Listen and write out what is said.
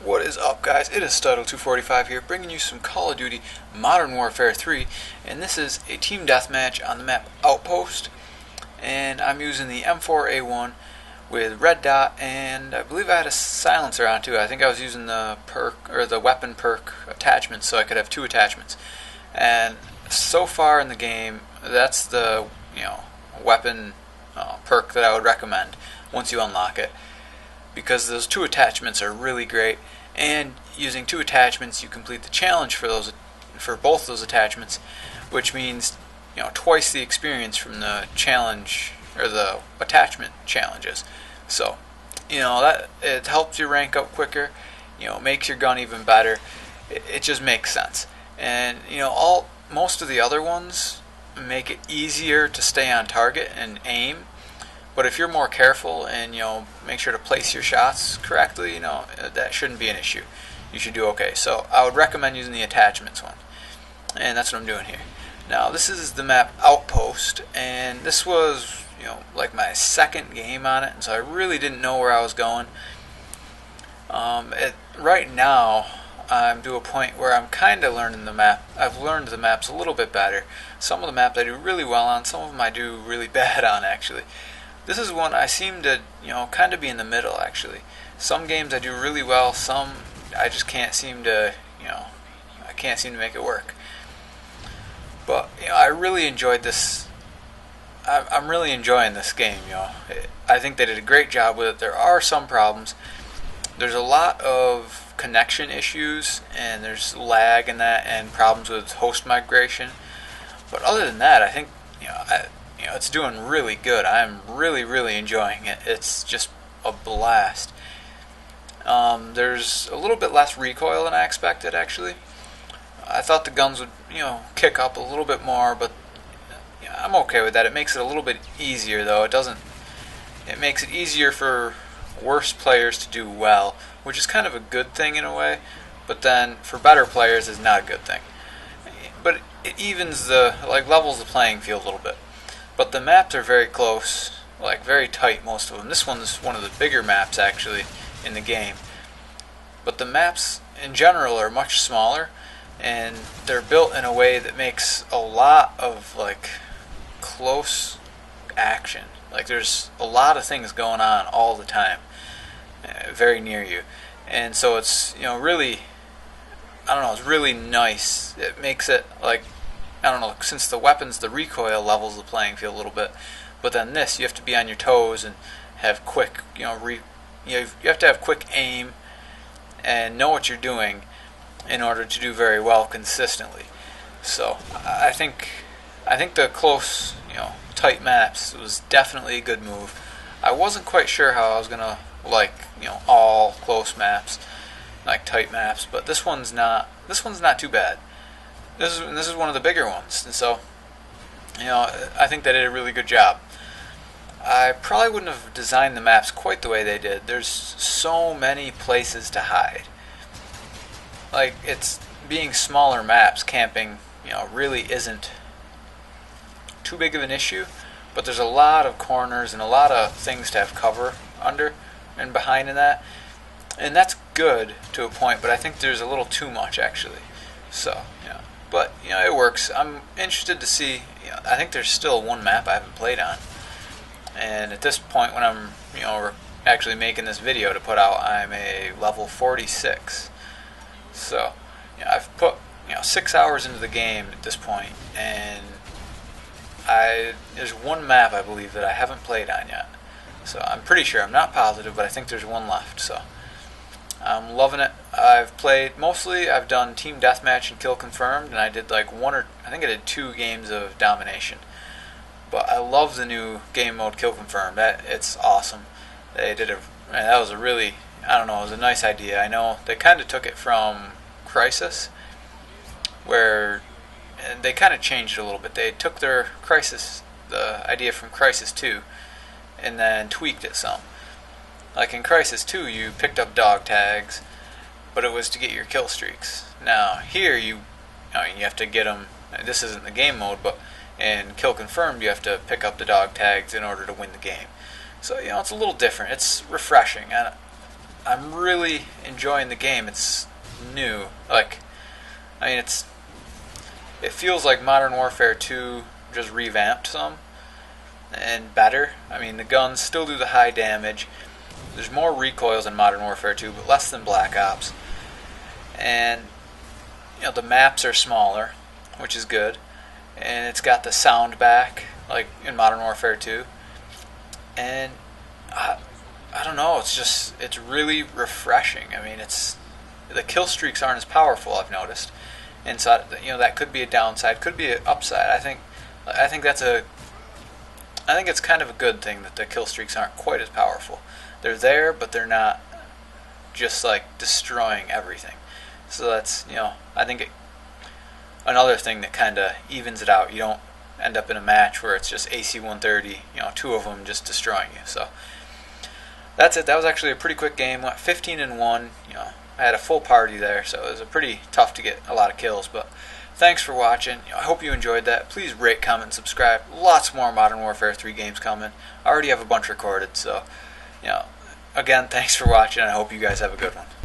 What is up, guys? It is Studle245 here, bringing you some Call of Duty Modern Warfare 3, and this is a team deathmatch on the map Outpost, and I'm using the M4A1 with red dot, and I believe I had a silencer on too. I think I was using the perk or the weapon perk attachment, so I could have two attachments. And so far in the game, that's the weapon perk that I would recommend once you unlock it, because those two attachments are really great, and using two attachments you complete the challenge for both those attachments, which means twice the experience from the challenge or the attachment challenges. So that it helps you rank up quicker, makes your gun even better. It just makes sense. And most of the other ones make it easier to stay on target and aim. But if you're more careful and make sure to place your shots correctly, that shouldn't be an issue. You should do okay. So I would recommend using the attachments one, and that's what I'm doing here. Now this is the map Outpost, and this was like my second game on it, and so I really didn't know where I was going. Right now I'm to a point where I'm kind of learning the map. I've learned the maps a little bit better. Some of the maps I do really well on, some of them I do really bad on actually. This is one I seem to, kind of be in the middle actually. Some games I do really well, some I just can't seem to, I can't seem to make it work. But, I really enjoyed this. I'm really enjoying this game, I think they did a great job with it. There are some problems. There's a lot of connection issues, and there's lag in that, and problems with host migration. But other than that, I think, it's doing really good. I'm really enjoying it. It's just a blast. There's a little bit less recoil than I expected, actually. I thought the guns would, kick up a little bit more, but I'm okay with that. It makes it a little bit easier, though. It makes it easier for worse players to do well, which is kind of a good thing in a way, but then for better players is not a good thing. But it evens levels the playing field a little bit. But the maps are very close, very tight, most of them. This one's one of the bigger maps actually in the game. But the maps in general are much smaller, and they're built in a way that makes a lot of close action. There's a lot of things going on all the time, very near you. And so it's really, I don't know, it's really nice. It makes it I don't know, since the weapons, the recoil levels the playing field a little bit, but then this, you have to be on your toes and have quick, you have to have quick aim and know what you're doing in order to do very well consistently. So I think the close, tight maps was definitely a good move. I wasn't quite sure how I was gonna all close maps, tight maps, but this one's not too bad. This is one of the bigger ones, and so I think they did a really good job. I probably wouldn't have designed the maps quite the way they did. There's so many places to hide. It's being smaller maps, camping really isn't too big of an issue, but there's a lot of corners and a lot of things to have cover under and behind in that, and that's good to a point, but I think there's a little too much actually. So but it works. I'm interested to see. I think there's still one map I haven't played on, and at this point when I'm actually making this video to put out, I'm a level 46. So I've put 6 hours into the game at this point, and there's one map I believe that I haven't played on yet. So I'm pretty sure, I'm not positive, but I think there's one left. So I'm loving it. I've done team deathmatch and kill confirmed, and I did I think I did 2 games of domination. But I love the new game mode kill confirmed. It's awesome. That was a really, I don't know, it was a nice idea. I know they kind of took it from Crisis, where they kind of changed it a little bit. They took the idea from Crisis 2, and then tweaked it some. In Crisis 2, you picked up dog tags, but it was to get your kill streaks. Now, here, you have to get them. This isn't the game mode, but in Kill Confirmed, you have to pick up the dog tags in order to win the game. So, it's a little different. It's refreshing. I'm really enjoying the game. It's new. Like, I mean, it feels like Modern Warfare 2 just revamped some and better. I mean, the guns still do the high damage. There's more recoils in Modern Warfare 2, but less than Black Ops. And the maps are smaller, which is good. And it's got the sound back, like in Modern Warfare 2. And I don't know. It's really refreshing. I mean, the kill streaks aren't as powerful, I've noticed. And so that could be a downside, could be an upside. I think it's kind of a good thing that the kill streaks aren't quite as powerful. They're there, but they're not just like destroying everything. So that's I think another thing that kind of evens it out. You don't end up in a match where it's just AC 130, two of them just destroying you. So that's it. That was actually a pretty quick game. Went 15-1. I had a full party there, so it was pretty tough to get a lot of kills. But thanks for watching. I hope you enjoyed that. Please rate, comment, and subscribe. Lots more Modern Warfare 3 games coming. I already have a bunch recorded, so again, thanks for watching. I hope you guys have a good one.